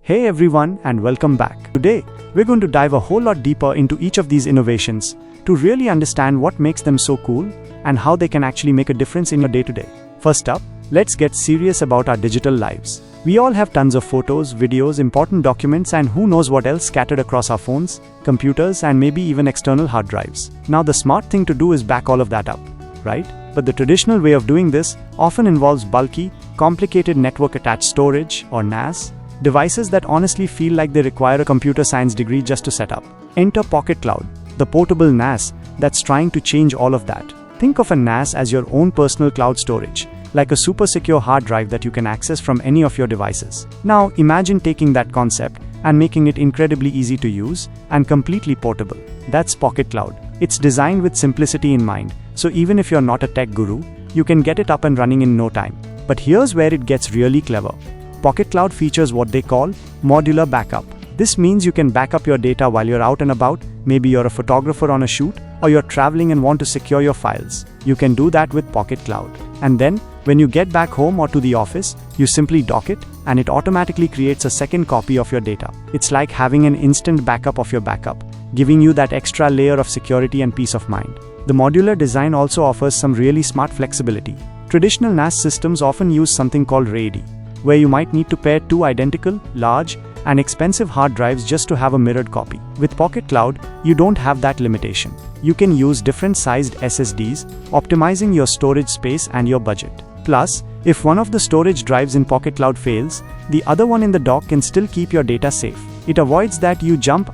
Hey everyone, and welcome back. Today, we're going to dive a whole lot deeper into each of these innovations to really understand what makes them so cool and how they can actually make a difference in your day-to-day. First up, let's get serious about our digital lives. We all have tons of photos, videos, important documents, and who knows what else scattered across our phones, computers, and maybe even external hard drives. Now, the smart thing to do is back all of that up, right? But the traditional way of doing this often involves bulky, complicated network-attached storage, or NAS, devices that honestly feel like they require a computer science degree just to set up. Enter Pocket Cloud, the portable NAS that's trying to change all of that. Think of a NAS as your own personal cloud storage, like a super secure hard drive that you can access from any of your devices. Now, imagine taking that concept and making it incredibly easy to use and completely portable. That's Pocket Cloud. It's designed with simplicity in mind, so even if you're not a tech guru, you can get it up and running in no time. But here's where it gets really clever. Pocket Cloud features what they call modular backup. This means you can back up your data while you're out and about. Maybe you're a photographer on a shoot, or you're traveling and want to secure your files. You can do that with Pocket Cloud. And then, when you get back home or to the office, you simply dock it, and it automatically creates a second copy of your data. It's like having an instant backup of your backup, giving you that extra layer of security and peace of mind. The modular design also offers some really smart flexibility. Traditional NAS systems often use something called RAID, where you might need to pair two identical, large, and expensive hard drives just to have a mirrored copy. With Pocket Cloud, you don't have that limitation. You can use different sized SSDs, optimizing your storage space and your budget. Plus, if one of the storage drives in Pocket Cloud fails, the other one in the dock can still keep your data safe. It avoids that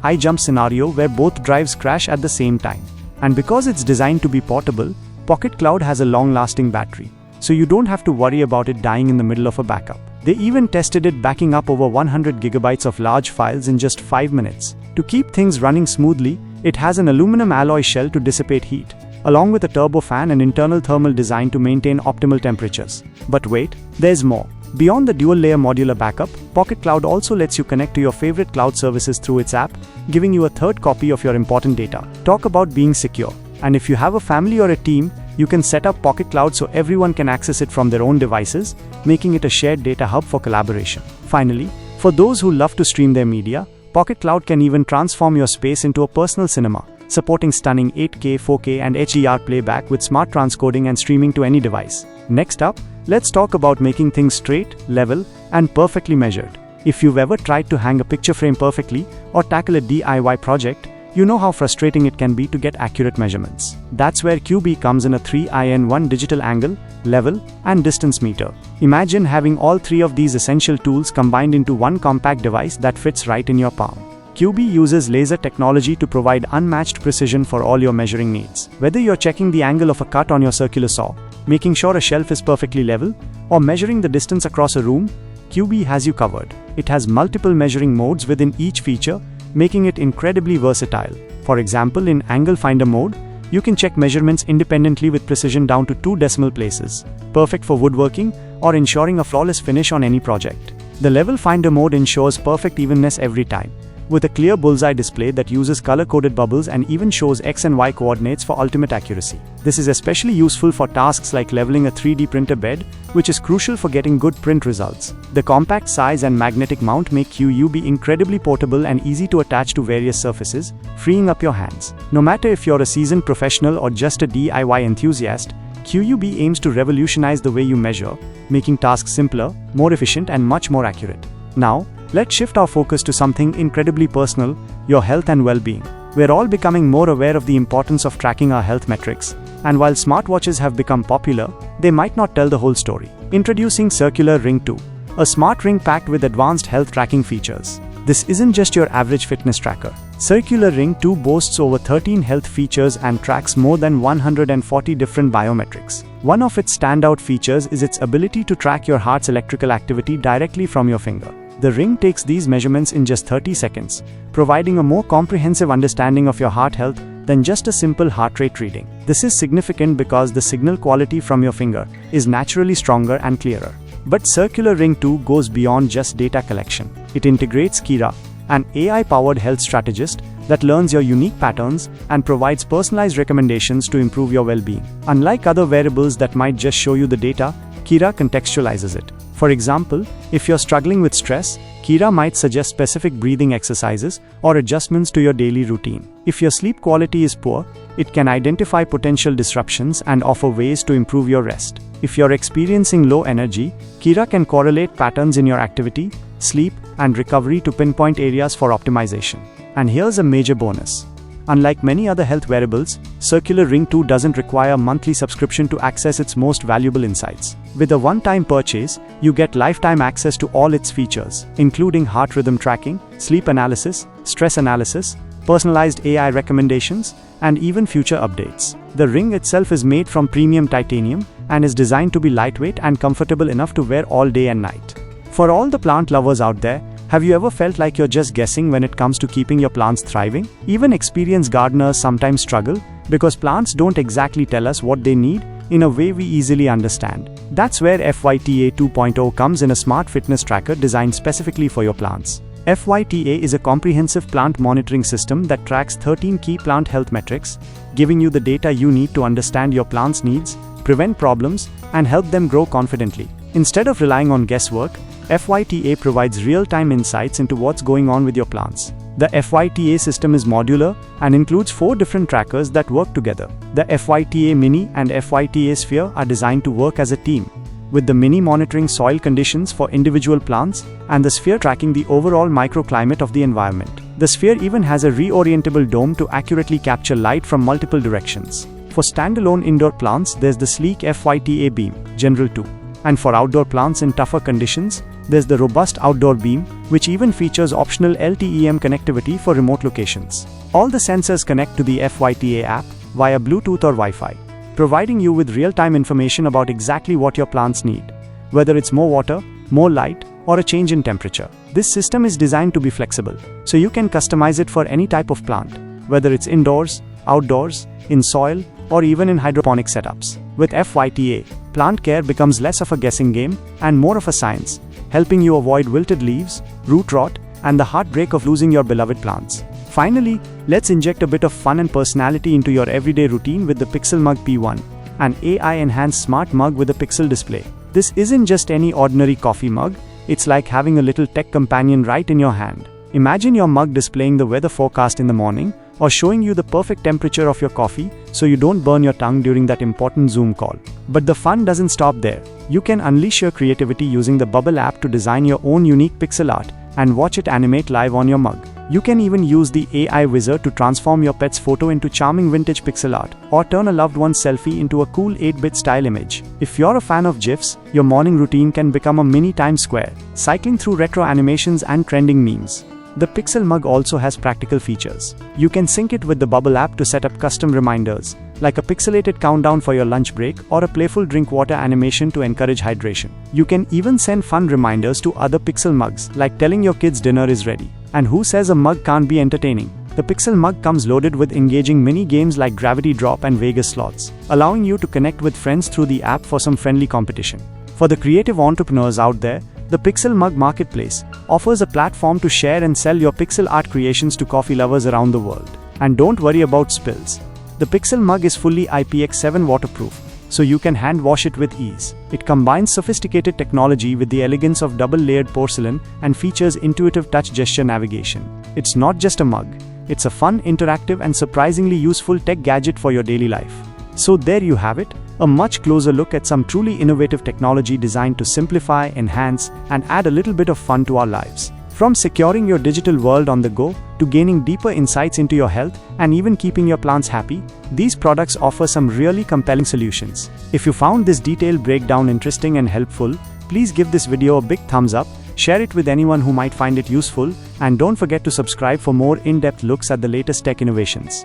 I jump scenario where both drives crash at the same time. And because it's designed to be portable, Pocket Cloud has a long-lasting battery, so you don't have to worry about it dying in the middle of a backup. They even tested it backing up over 100 gigabytes of large files in just 5 minutes. To keep things running smoothly, it has an aluminum alloy shell to dissipate heat, along with a turbofan and internal thermal design to maintain optimal temperatures. But wait, there's more. Beyond the dual-layer modular backup, Pocket Cloud also lets you connect to your favorite cloud services through its app, giving you a third copy of your important data. Talk about being secure. And if you have a family or a team, you can set up Pocket Cloud so everyone can access it from their own devices, making it a shared data hub for collaboration. Finally, for those who love to stream their media, Pocket Cloud can even transform your space into a personal cinema, supporting stunning 8K, 4K, and HDR playback with smart transcoding and streaming to any device. Next up, let's talk about making things straight, level, and perfectly measured. If you've ever tried to hang a picture frame perfectly or tackle a DIY project, you know how frustrating it can be to get accurate measurements. That's where QB comes in, a 3-in-1 digital angle, level, and distance meter. Imagine having all three of these essential tools combined into one compact device that fits right in your palm. QB uses laser technology to provide unmatched precision for all your measuring needs. Whether you're checking the angle of a cut on your circular saw, making sure a shelf is perfectly level, or measuring the distance across a room, QB has you covered. It has multiple measuring modes within each feature, making it incredibly versatile. For example, in Angle Finder mode, you can check measurements independently with precision down to 2 decimal places, perfect for woodworking or ensuring a flawless finish on any project. The Level Finder mode ensures perfect evenness every time, with a clear bullseye display that uses color-coded bubbles and even shows X and Y coordinates for ultimate accuracy. This is especially useful for tasks like leveling a 3D printer bed, which is crucial for getting good print results. The compact size and magnetic mount make QB incredibly portable and easy to attach to various surfaces, freeing up your hands. No matter if you're a seasoned professional or just a DIY enthusiast, QB aims to revolutionize the way you measure, making tasks simpler, more efficient, and much more accurate. Now, let's shift our focus to something incredibly personal: your health and well-being. We're all becoming more aware of the importance of tracking our health metrics, and while smartwatches have become popular, they might not tell the whole story. Introducing Circular Ring 2, a smart ring packed with advanced health tracking features. This isn't just your average fitness tracker. Circular Ring 2 boasts over 13 health features and tracks more than 140 different biometrics. One of its standout features is its ability to track your heart's electrical activity directly from your finger. The ring takes these measurements in just 30 seconds, providing a more comprehensive understanding of your heart health than just a simple heart rate reading. This is significant because the signal quality from your finger is naturally stronger and clearer. But Circular Ring 2 goes beyond just data collection. It integrates Kira, an AI-powered health strategist that learns your unique patterns and provides personalized recommendations to improve your well-being. Unlike other wearables that might just show you the data, Kira contextualizes it. For example, if you're struggling with stress, Kira might suggest specific breathing exercises or adjustments to your daily routine. If your sleep quality is poor, it can identify potential disruptions and offer ways to improve your rest. If you're experiencing low energy, Kira can correlate patterns in your activity, sleep, and recovery to pinpoint areas for optimization. And here's a major bonus. Unlike many other health wearables, Circular Ring 2 doesn't require a monthly subscription to access its most valuable insights. With a one-time purchase, you get lifetime access to all its features, including heart rhythm tracking, sleep analysis, stress analysis, personalized AI recommendations, and even future updates. The ring itself is made from premium titanium and is designed to be lightweight and comfortable enough to wear all day and night. For all the plant lovers out there, have you ever felt like you're just guessing when it comes to keeping your plants thriving? Even experienced gardeners sometimes struggle because plants don't exactly tell us what they need in a way we easily understand. That's where FYTA 2.0 comes in, a smart fitness tracker designed specifically for your plants. FYTA is a comprehensive plant monitoring system that tracks 13 key plant health metrics, giving you the data you need to understand your plant's needs, prevent problems, and help them grow confidently. Instead of relying on guesswork, FYTA provides real-time insights into what's going on with your plants. The FYTA system is modular and includes 4 different trackers that work together. The FYTA Mini and FYTA Sphere are designed to work as a team, with the Mini monitoring soil conditions for individual plants and the Sphere tracking the overall microclimate of the environment. The Sphere even has a reorientable dome to accurately capture light from multiple directions. For standalone indoor plants, there's the sleek FYTA Beam, General 2. And for outdoor plants in tougher conditions, there's the robust Outdoor Beam, which even features optional LTE-M connectivity for remote locations. All the sensors connect to the FYTA app via Bluetooth or Wi-Fi, providing you with real-time information about exactly what your plants need, whether it's more water, more light, or a change in temperature. This system is designed to be flexible, so you can customize it for any type of plant, whether it's indoors, outdoors, in soil, or even in hydroponic setups. With FYTA, plant care becomes less of a guessing game and more of a science, helping you avoid wilted leaves, root rot, and the heartbreak of losing your beloved plants. Finally, let's inject a bit of fun and personality into your everyday routine with the Pixel Mug P1, an AI-enhanced smart mug with a pixel display. This isn't just any ordinary coffee mug, it's like having a little tech companion right in your hand. Imagine your mug displaying the weather forecast in the morning, or showing you the perfect temperature of your coffee so you don't burn your tongue during that important Zoom call. But the fun doesn't stop there. You can unleash your creativity using the Bubble app to design your own unique pixel art and watch it animate live on your mug. You can even use the AI wizard to transform your pet's photo into charming vintage pixel art, or turn a loved one's selfie into a cool 8-bit style image. If you're a fan of GIFs, your morning routine can become a mini Times Square, cycling through retro animations and trending memes. The Pixel Mug also has practical features. You can sync it with the Bubble app to set up custom reminders, like a pixelated countdown for your lunch break or a playful drink water animation to encourage hydration. You can even send fun reminders to other Pixel Mugs, like telling your kids dinner is ready. And who says a mug can't be entertaining? The Pixel Mug comes loaded with engaging mini games like Gravity Drop and Vegas Slots, allowing you to connect with friends through the app for some friendly competition. For the creative entrepreneurs out there, the Pixel Mug Marketplace offers a platform to share and sell your pixel art creations to coffee lovers around the world. And don't worry about spills. The Pixel Mug is fully IPX7 waterproof, so you can hand wash it with ease. It combines sophisticated technology with the elegance of double-layered porcelain and features intuitive touch gesture navigation. It's not just a mug, it's a fun, interactive, and surprisingly useful tech gadget for your daily life. So there you have it, a much closer look at some truly innovative technology designed to simplify, enhance, and add a little bit of fun to our lives. From securing your digital world on the go, to gaining deeper insights into your health, and even keeping your plants happy, these products offer some really compelling solutions. If you found this detailed breakdown interesting and helpful, please give this video a big thumbs up, share it with anyone who might find it useful, and don't forget to subscribe for more in-depth looks at the latest tech innovations.